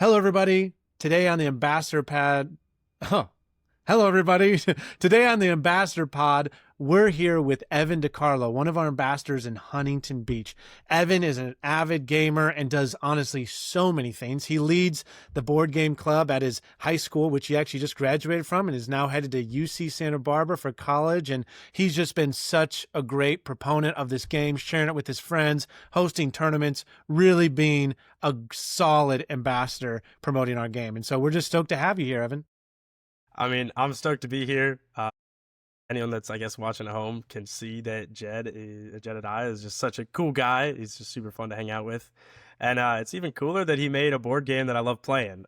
Hello, everybody. Today on the Ambassador Pad. Oh, hello, everybody. Today on the Ambassador Pod, we're here with Evan DiCarlo, one of our ambassadors in Huntington Beach. Evan is an avid gamer and does honestly so many things. He leads the board game club at his high school, which he actually just graduated from, and is now headed to UC Santa Barbara for college. And he's just been such a great proponent of this game, sharing it with his friends, hosting tournaments, really being a solid ambassador promoting our game. And so we're just stoked to have you here, Evan. I mean, I'm stoked to be here. Anyone that's, I guess, watching at home can see that Jed and I is just such a cool guy. He's just super fun to hang out with. And it's even cooler that he made a board game that I love playing.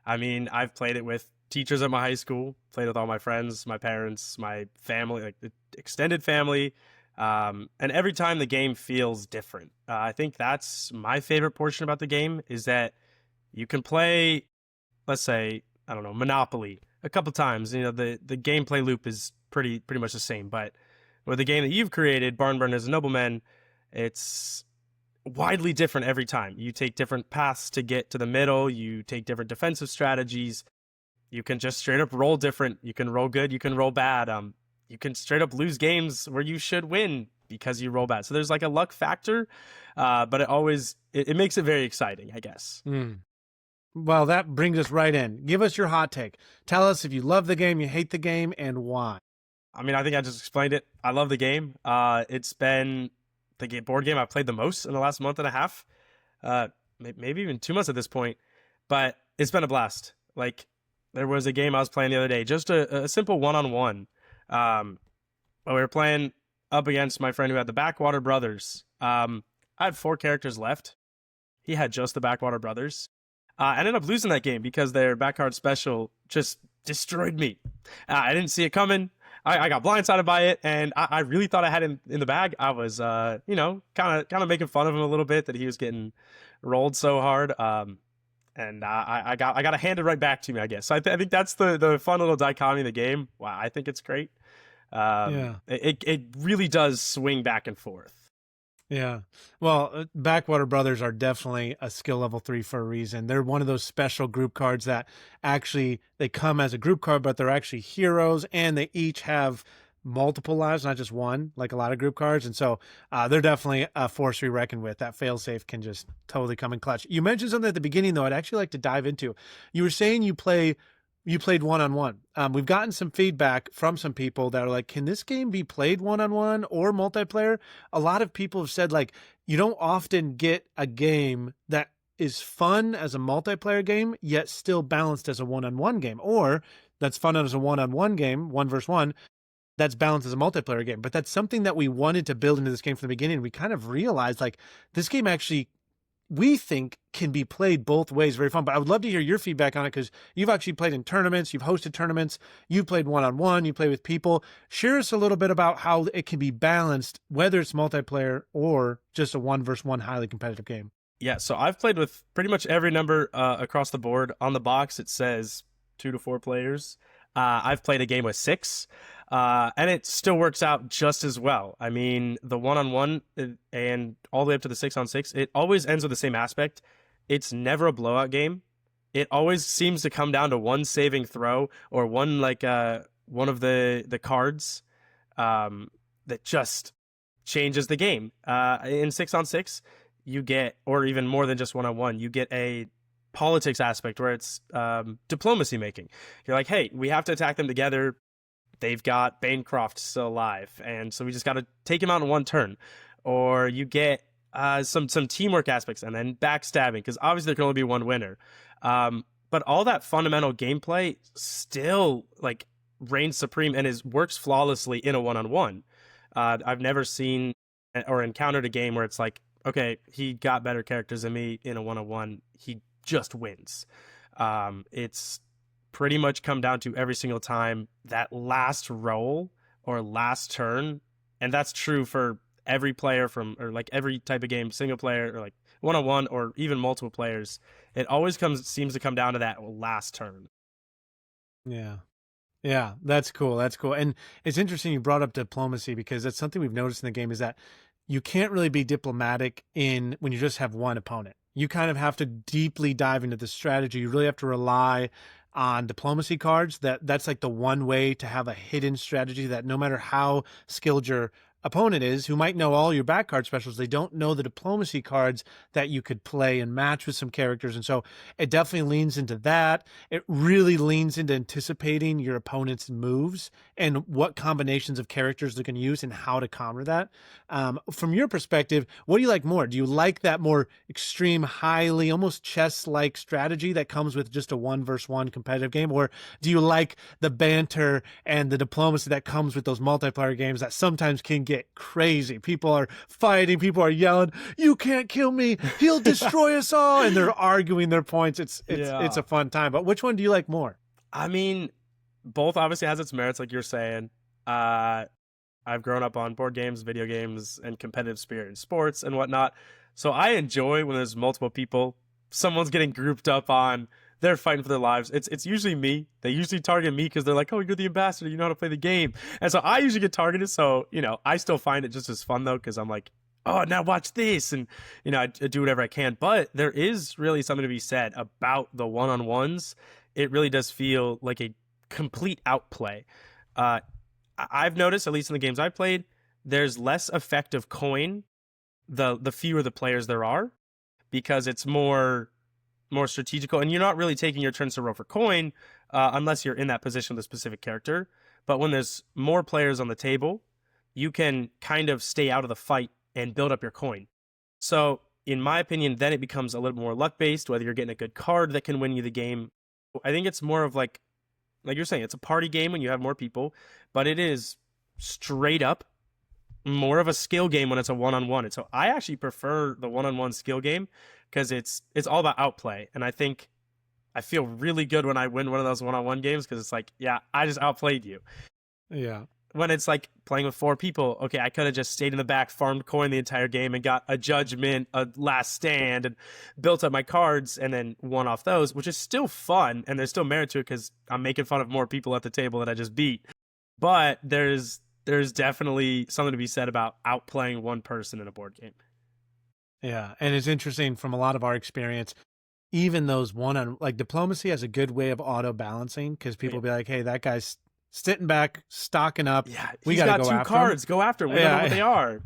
I mean, I've played it with teachers at my high school, played with all my friends, my parents, my family, like the extended family. And every time the game feels different. I think that's my favorite portion about the game is that you can play, let's say, I don't know, Monopoly a couple times. You know, the gameplay loop is pretty much the same. But with the game that you've created, Barnburners and Noblemen, it's widely different every time. You take different paths to get to the middle. You take different defensive strategies. You can just straight up roll different. You can roll good. You can roll bad. You can straight up lose games where you should win because you roll bad. So there's like a luck factor, but it makes it very exciting, I guess. Well, that brings us right in. Give us your hot take. Tell us if you love the game, you hate the game, and why. I mean, I think I just explained it. I love the game. It's been the board game I've played the most in the last month and a half, maybe even 2 months at this point. But it's been a blast. Like, there was a game I was playing the other day, just a simple one-on-one. We were playing up against my friend who had the Backwater Brothers. I had 4 characters left. He had just the Backwater Brothers. I ended up losing that game because their backcard special just destroyed me. I didn't see it coming. I got blindsided by it, and I really thought I had him in the bag. I was, kind of making fun of him a little bit that he was getting rolled so hard. And I got it handed right back to me, I guess. So I think that's the fun little dichotomy of the game. Wow, I think it's great. Yeah. It really does swing back and forth. Yeah. Well, Backwater Brothers are definitely a skill level 3 for a reason. They're one of those special group cards that actually they come as a group card, but they're actually heroes, and they each have multiple lives, not just one, like a lot of group cards. And so they're definitely a force to be reckoned with. That failsafe can just totally come in clutch. You mentioned something at the beginning, though, I'd actually like to dive into. You were saying you played one-on-one. We've gotten some feedback from some people that are like, can this game be played one-on-one or multiplayer? A lot of people have said, like, you don't often get a game that is fun as a multiplayer game, yet still balanced as a one-on-one game, or that's fun as a one-on-one game, 1v1, that's balanced as a multiplayer game. But that's something that we wanted to build into this game from the beginning. We kind of realized, like, this game actually, we think, can be played both ways. Very fun. But I would love to hear your feedback on it, because you've actually played in tournaments, you've hosted tournaments, you've played one-on-one, you play with people. Share us a little bit about how it can be balanced, whether it's multiplayer or just a 1v1 highly competitive game. Yeah, so I've played with pretty much every number across the board. On the box, it says 2 to 4 players. I've played a game with 6. And it still works out just as well. I mean, the one-on-one and all the way up to the 6-on-6, it always ends with the same aspect. It's never a blowout game. It always seems to come down to one saving throw or one one of the cards that just changes the game. In 6-on-6, you get, or even more than just one-on-one, you get a politics aspect where it's diplomacy making. You're like, hey, we have to attack them together. They've got Bancroft still alive, and so we just got to take him out in one turn. Or you get some teamwork aspects, and then backstabbing, because obviously there can only be one winner. But all that fundamental gameplay still like reigns supreme and works flawlessly in a one-on-one. I've never seen or encountered a game where it's like, okay, he got better characters than me in a one-on-one. He just wins. It's pretty much come down to every single time that last roll or last turn, and that's true for every player or like every type of game, single player or like one-on-one or even multiple players. It always seems to come down to that last turn. Yeah, that's cool. That's cool. And it's interesting you brought up diplomacy, because that's something we've noticed in the game, is that you can't really be diplomatic when you just have one opponent. you kind of have to deeply dive into the strategy. You really have to rely on diplomacy cards. That's like the one way to have a hidden strategy that no matter how skilled your opponent is, who might know all your back card specials, they don't know the diplomacy cards that you could play and match with some characters. And so it definitely leans into that. It really leans into anticipating your opponent's moves and what combinations of characters they're going to use and how to counter that. From your perspective, what do you like more? Do you like that more extreme, highly almost chess-like strategy that comes with just a 1-versus-1 competitive game? Or do you like the banter and the diplomacy that comes with those multiplayer games that sometimes can get crazy? People are fighting, people are yelling, "You can't kill me, he'll destroy us all," and they're arguing their points. It's a fun time. But which one do you like more? I mean, both obviously has its merits, like you're saying. I've grown up on board games, video games, and competitive spirit in sports and whatnot. So I enjoy when there's multiple people. Someone's getting grouped up on, they're fighting for their lives. It's usually me. They usually target me because they're like, "Oh, you're the ambassador. You know how to play the game." And so I usually get targeted. So, I still find it just as fun, though, because I'm like, "Oh, now watch this." And, I do whatever I can. But there is really something to be said about the one-on-ones. It really does feel like a complete outplay. I've noticed, at least in the games I've played, there's less effective coin the fewer the players there are, because it's more strategical, and you're not really taking your turns to roll for coin unless you're in that position with a specific character. But when there's more players on the table, you can kind of stay out of the fight and build up your coin. So in my opinion, then it becomes a little more luck-based, whether you're getting a good card that can win you the game. I think it's more of like you're saying, it's a party game when you have more people, but it is straight up more of a skill game when it's a one-on-one. And so I actually prefer the one-on-one skill game because it's all about outplay. And I think I feel really good when I win one of those one-on-one games because it's like, yeah, I just outplayed you. Yeah. When it's like playing with 4 people, okay, I could have just stayed in the back, farmed coin the entire game, and got a judgment, a last stand, and built up my cards, and then won off those, which is still fun, and there's still merit to it because I'm making fun of more people at the table that I just beat. But there's definitely something to be said about outplaying one person in a board game. Yeah, and it's interesting from a lot of our experience, even those like diplomacy has a good way of auto balancing because people be like, "Hey, that guy's sitting back, stocking up. Yeah, we got to go 2 after cards. him. Go after them. We don't know what they are."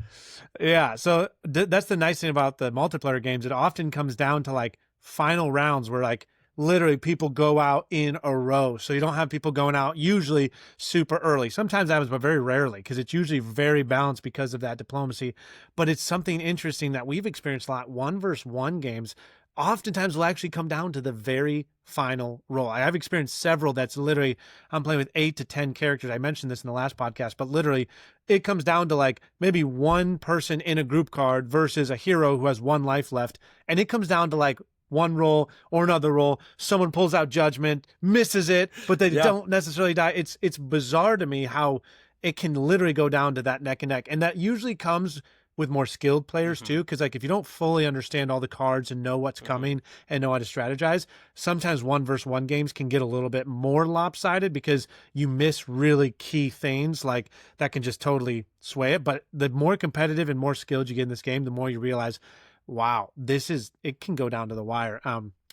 Yeah, so that's the nice thing about the multiplayer games. It often comes down to like final rounds where like literally people go out in a row. So you don't have people going out usually super early. Sometimes that happens, but very rarely because it's usually very balanced because of that diplomacy. But it's something interesting that we've experienced a lot. 1-versus-1 games oftentimes will actually come down to the very final roll. I've experienced several that's literally, I'm playing with 8 to 10 characters. I mentioned this in the last podcast, but literally it comes down to like maybe one person in a group card versus a hero who has 1 life left. And it comes down to like one roll or another roll. Someone pulls out judgment, misses it, but they don't necessarily die. It's bizarre to me how it can literally go down to that neck and neck. And that usually comes with more skilled players too, because like if you don't fully understand all the cards and know what's coming and know how to strategize, sometimes 1-versus-1 games can get a little bit more lopsided because you miss really key things like that can just totally sway it. But the more competitive and more skilled you get in this game, the more you realize, wow, it can go down to the wire.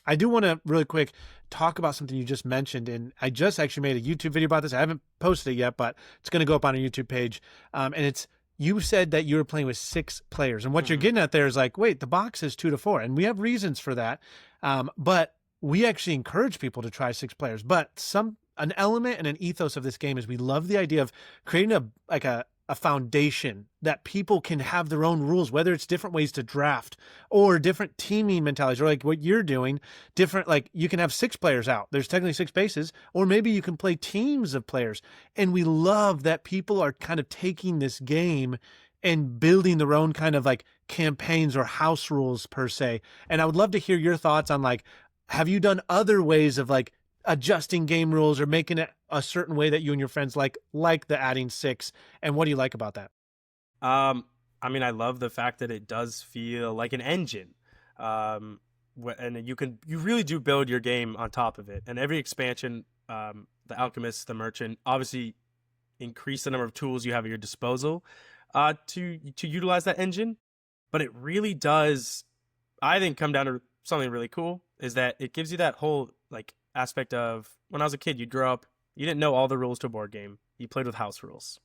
I do want to really quick talk about something you just mentioned, and I just actually made a YouTube video about this. I haven't posted it yet, but it's going to go up on our YouTube page, and it's, you said that you were playing with 6 players. And what you're getting at there is like, wait, the box is 2 to 4. And we have reasons for that. But we actually encourage people to try 6 players. But an element and an ethos of this game is we love the idea of creating a foundation that people can have their own rules, whether it's different ways to draft or different teaming mentalities, or like what you're doing, different, like you can have 6 players out. There's technically 6 bases, or maybe you can play teams of players. And we love that people are kind of taking this game and building their own kind of like campaigns or house rules per se. And I would love to hear your thoughts on like, have you done other ways of like adjusting game rules or making it a certain way that you and your friends like the adding 6, and what do you like about that? I mean, I love the fact that it does feel like an engine, and you really do build your game on top of it. And every expansion, the Alchemist, the Merchant, obviously increase the number of tools you have at your disposal to utilize that engine. But it really does, I think, come down to something really cool is that it gives you that whole like aspect of when I was a kid, you'd grow up, you didn't know all the rules to a board game. You played with house rules.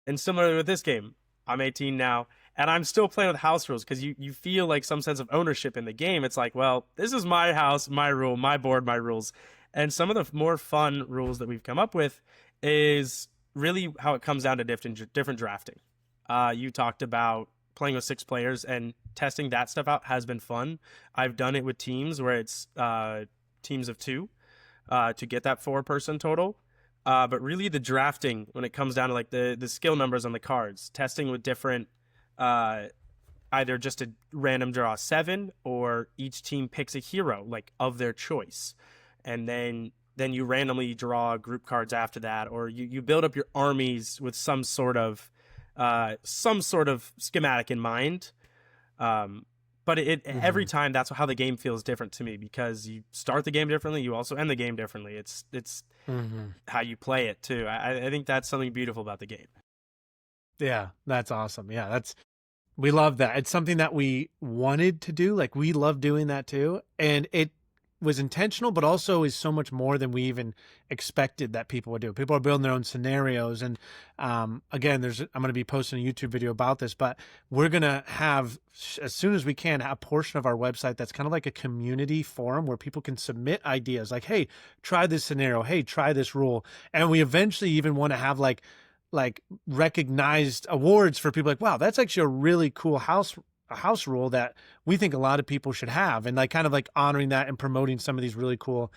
And similarly with this game, I'm 18 now, and I'm still playing with house rules because you feel like some sense of ownership in the game. It's like, well, this is my house, my rule, my board, my rules. And some of the more fun rules that we've come up with is really how it comes down to different drafting. You talked about playing with 6 players, and testing that stuff out has been fun. I've done it with teams where it's teams of 2 to get that 4-person total. But really the drafting, when it comes down to like the skill numbers on the cards, testing with different, either just a random draw 7 or each team picks a hero like of their choice. And then you randomly draw group cards after that, or you build up your armies with some sort of schematic in mind. But every time, that's how the game feels different to me, because you start the game differently, you also end the game differently. It's how you play it too. I think that's something beautiful about the game. Yeah, that's awesome. Yeah, we love that. It's something that we wanted to do. Like, we love doing that too, and it was intentional, but also is so much more than we even expected that people would do. People are building their own scenarios. And again, I'm going to be posting a YouTube video about this, but we're going to have, as soon as we can, a portion of our website that's kind of like a community forum where people can submit ideas like, hey, try this scenario. Hey, try this rule. And we eventually even want to have like recognized awards for people like, wow, that's actually a really cool house rule that we think a lot of people should have, and like kind of like honoring that and promoting some of these really cool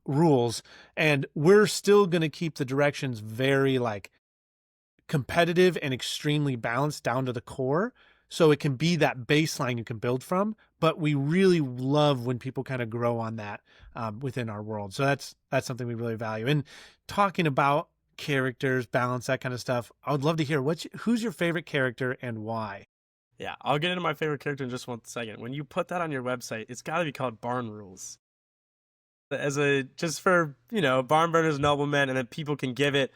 rules. And we're still going to keep the directions very like competitive and extremely balanced down to the core, so it can be that baseline you can build from. But we really love when people kind of grow on that within our world. So that's something we really value. And talking about characters, balance, that kind of stuff, I would love to hear who's your favorite character and why. Yeah, I'll get into my favorite character in just 1 second. When you put that on your website, it's got to be called Barn Rules. Just for, Barnburners and Noblemen, and then people can give it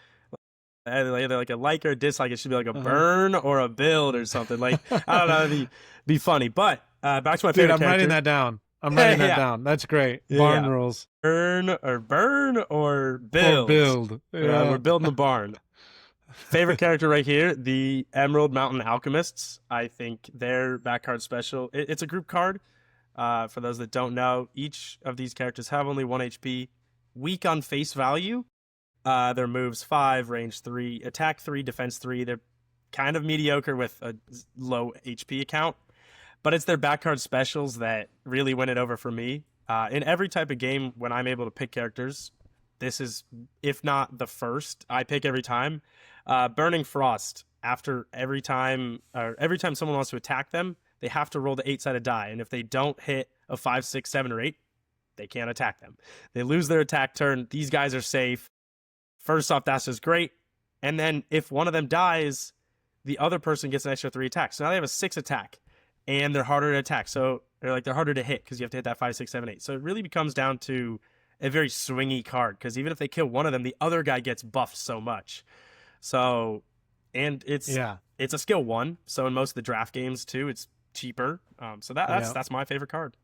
either like a like or a dislike. It should be like a burn or a build or something. Like, I don't know, it'd be funny. But back to my favorite character. I'm writing that down. That's great. Barn Rules. Burn or build. Or build. Yeah. We're building the barn. Favorite character right here, the Emerald Mountain Alchemists. I think their back card special. It's a group card. For those that don't know, each of these characters have only 1 HP. Weak on face value. Their moves 5, range 3, attack 3, defense 3. They're kind of mediocre with a low HP account. But it's their back card specials that really win it over for me. In every type of game, when I'm able to pick characters, this is, if not the first, I pick every time. Burning Frost. After every time someone wants to attack them, they have to roll the 8-sided die, and if they don't hit a 5, 6, 7, or 8, they can't attack them. They lose their attack turn. These guys are safe. First off, that's just great. And then if one of them dies, the other person gets an extra 3 attacks. So now they have a 6 attack, and they're harder to attack. So they're harder to hit because you have to hit that 5, 6, 7, 8. So it really becomes down to a very swingy card, because even if they kill one of them, the other guy gets buffed so much. So, and it's a skill 1. So in most of the draft games too, it's cheaper. So that's my favorite card.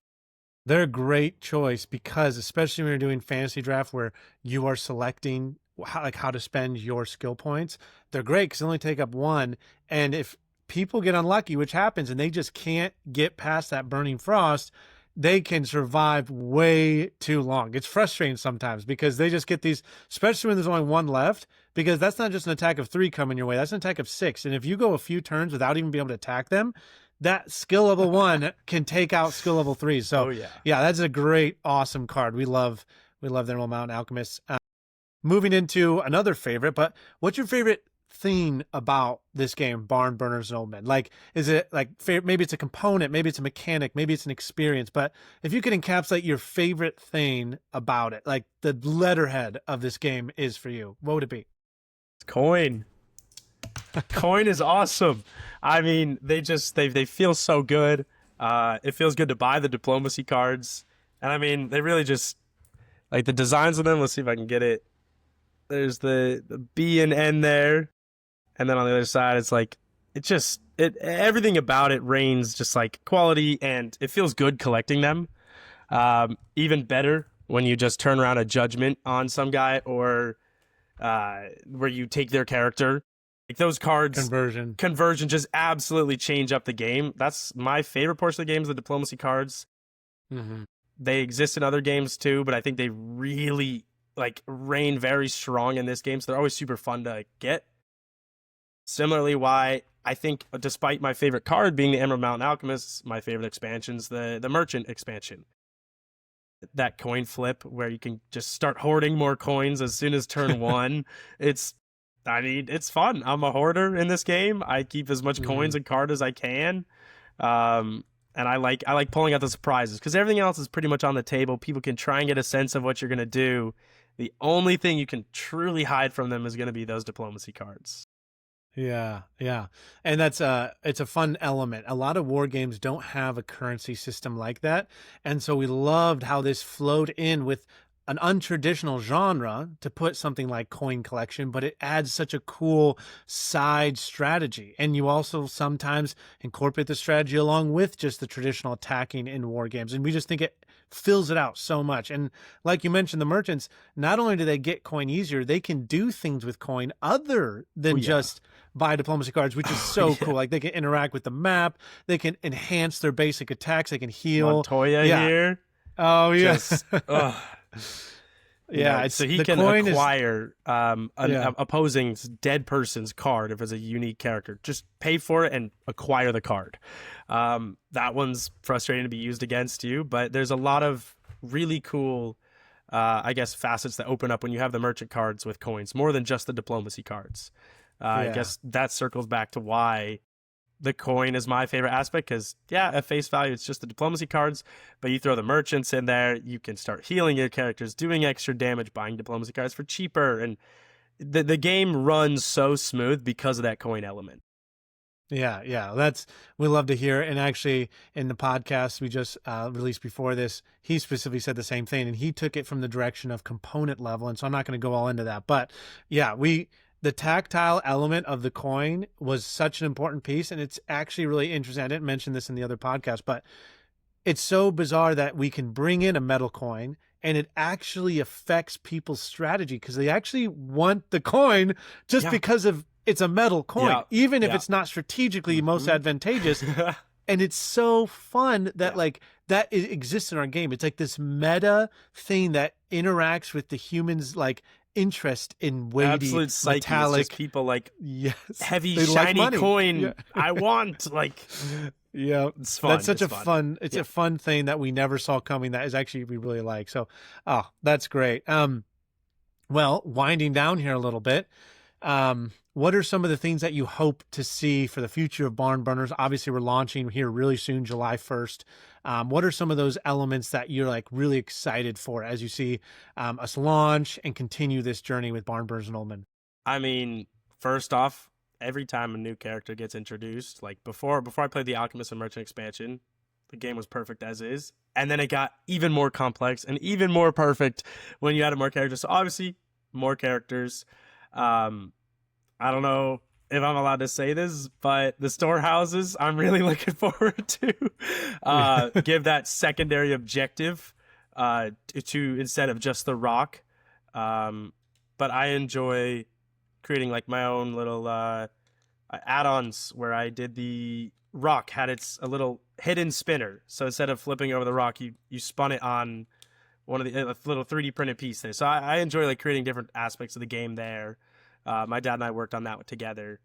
They're a great choice because, especially when you're doing fantasy draft where you are selecting how to spend your skill points, they're great because they only take up 1. And if people get unlucky, which happens, and they just can't get past that Burning Frost, they can survive way too long. It's frustrating sometimes because they just get these, especially when there's only 1 left, because that's not just an attack of 3 coming your way. That's an attack of 6. And if you go a few turns without even being able to attack them, that skill level 1 can take out skill level 3. So yeah, that's a great, awesome card. We love the Emerald Mountain Alchemists. Moving into another favorite, but what's your favorite thing about this game, Barnburners and Noblemen? Like, is it like maybe it's a component, maybe it's a mechanic, maybe it's an experience, but if you could encapsulate your favorite thing about it, like the letterhead of this game is for you, what would it be? Coin. Coin is awesome. I mean, they feel so good. It feels good to buy the diplomacy cards, and I mean, they really just like the designs of them. Let's see if I can get it. There's the B and N there. And then on the other side, it's like everything about it reigns just like quality, and it feels good collecting them. Even better when you just turn around a judgment on some guy, or where you take their character. Like those cards, conversion just absolutely change up the game. That's my favorite portion of the game, is the diplomacy cards. Mm-hmm. They exist in other games too, but I think they really like reign very strong in this game. So they're always super fun to get. Similarly, why I think, despite my favorite card being the Emerald Mountain Alchemist, my favorite expansion's the Merchant expansion. That coin flip where you can just start hoarding more coins as soon as turn one. It's fun. I'm a hoarder in this game. I keep as much coins and card as I can. And I like pulling out the surprises, because everything else is pretty much on the table. People can try and get a sense of what you're going to do. The only thing you can truly hide from them is going to be those diplomacy cards. Yeah. And it's a fun element. A lot of war games don't have a currency system like that. And so we loved how this flowed in with an untraditional genre to put something like coin collection, but it adds such a cool side strategy. And you also sometimes incorporate the strategy along with just the traditional attacking in war games. And we just think it fills it out so much. And like you mentioned, the merchants, not only do they get coin easier, they can do things with coin other than just buy diplomacy cards, which is so cool. Like they can interact with the map, they can enhance their basic attacks, they can heal. Montoya here. Oh yeah. Just, yeah, so he can acquire an opposing dead person's card if it's a unique character. Just pay for it and acquire the card. That one's frustrating to be used against you, but there's a lot of really cool, I guess, facets that open up when you have the merchant cards with coins, more than just the diplomacy cards. I guess that circles back to why the coin is my favorite aspect, because at face value it's just the diplomacy cards, but you throw the merchants in there, you can start healing your characters, doing extra damage, buying diplomacy cards for cheaper, and the game runs so smooth because of that coin element. Yeah, we love to hear. And actually, in the podcast we just released before this, he specifically said the same thing, and he took it from the direction of component level, and so I'm not going to go all into that, but the tactile element of the coin was such an important piece. And it's actually really interesting. I didn't mention this in the other podcast, but it's so bizarre that we can bring in a metal coin and it actually affects people's strategy, because they actually want the coin just because of it's a metal coin, even if it's not strategically most advantageous. And it's so fun that that it exists in our game. It's like this meta thing that interacts with the humans, like interest in weighty, absolute metallic people, heavy, shiny coin. I want it's fun. That's such a fun. It's a fun thing that we never saw coming. That is actually we really like. So, that's great. Well, winding down here a little bit. What are some of the things that you hope to see for the future of Barnburners? Obviously, we're launching here really soon, July 1st. What are some of those elements that you're really excited for as you see us launch and continue this journey with Barnburners and Noblemen? I mean, first off, every time a new character gets introduced, like before I played the Alchemist and Merchant expansion, the game was perfect as is. And then it got even more complex and even more perfect when you added more characters. So obviously, more characters. I don't know if I'm allowed to say this, but the storehouses, I'm really looking forward to. Give that secondary objective to instead of just the rock. But I enjoy creating my own little add-ons where I did the rock had a little hidden spinner. So instead of flipping over the rock, you spun it on one of the little 3D printed piece there. So I enjoy creating different aspects of the game there. My dad and I worked on that together.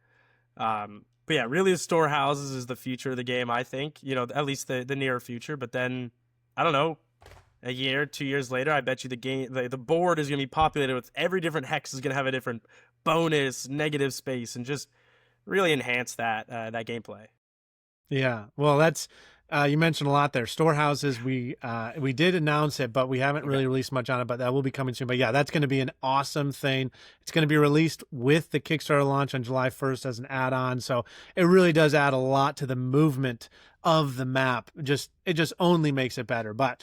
But yeah, really the storehouses is the future of the game, I think. At least the near future. But then, I don't know, a year, 2 years later, I bet you the board is going to be populated with every different hex is going to have a different bonus, negative space, and just really enhance that gameplay. Yeah, well, that's you mentioned a lot there. Storehouses, we did announce it, but we haven't really released much on it, but that will be coming soon. But yeah, that's going to be an awesome thing. It's going to be released with the Kickstarter launch on July 1st as an add-on. So it really does add a lot to the movement of the map. It just only makes it better. But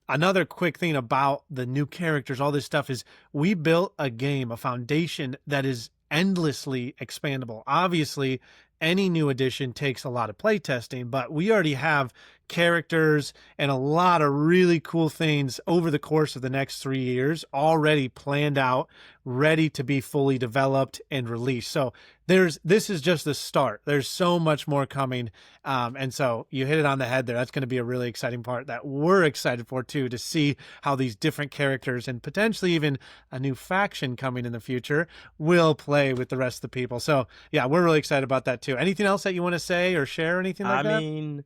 another quick thing about the new characters, all this stuff, is we built a game, a foundation that is endlessly expandable. Obviously, any new addition takes a lot of play testing, but we already have characters and a lot of really cool things over the course of the next 3 years already planned out, ready to be fully developed and released. So this is just the start. There's so much more coming. And so you hit it on the head there. That's going to be a really exciting part that we're excited for too, to see how these different characters and potentially even a new faction coming in the future will play with the rest of the people. So yeah, we're really excited about that too. Anything else that you want to say or share or anything like that? I mean,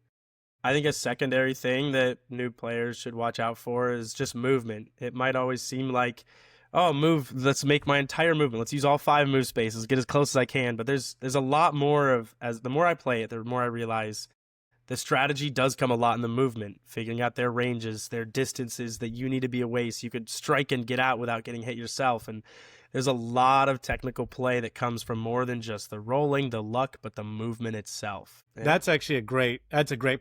I think a secondary thing that new players should watch out for is just movement. It might always seem like, oh, let's make my entire movement. Let's use all 5 move spaces, get as close as I can. But there's a lot more of, as the more I play it, the more I realize the strategy does come a lot in the movement, figuring out their ranges, their distances that you need to be away so you could strike and get out without getting hit yourself. And there's a lot of technical play that comes from more than just the rolling, the luck, but the movement itself. That's actually a great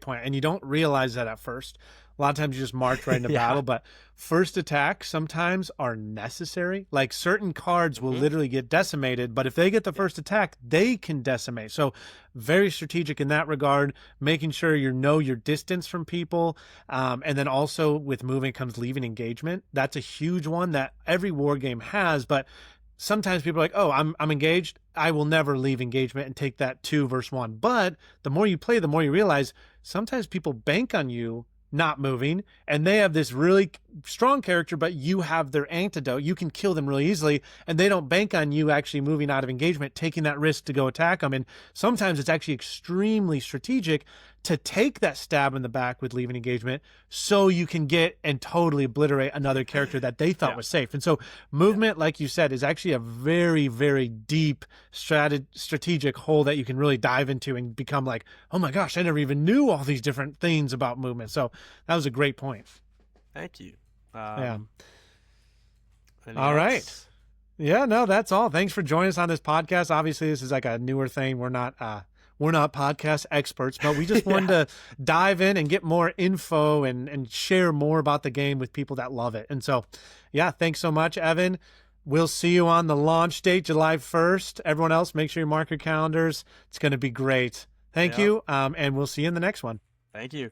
point. And you don't realize that at first. A lot of times you just march right into battle, but first attacks sometimes are necessary. Like certain cards will literally get decimated, but if they get the first attack, they can decimate. So very strategic in that regard, making sure you know your distance from people. And then also with moving comes leaving engagement. That's a huge one that every war game has, but sometimes people are like, oh, I'm engaged. I will never leave engagement and take that 2 versus 1. But the more you play, the more you realize sometimes people bank on you not moving, and they have this really strong character, but you have their antidote. You can kill them really easily, and they don't bank on you actually moving out of engagement, taking that risk to go attack them. And sometimes it's actually extremely strategic to take that stab in the back with leaving engagement so you can get and totally obliterate another character that they thought was safe. And so movement, like you said, is actually a very, very deep strategic hole that you can really dive into and become like, oh my gosh, I never even knew all these different things about movement. So that was a great point. Thank you. Yeah. All right. Yeah, no, that's all. Thanks for joining us on this podcast. Obviously, this is like a newer thing. We're not podcast experts, but we just wanted to dive in and get more info and share more about the game with people that love it. And so, yeah, thanks so much, Evan. We'll see you on the launch date, July 1st. Everyone else, make sure you mark your calendars. It's going to be great. Thank you. And we'll see you in the next one. Thank you.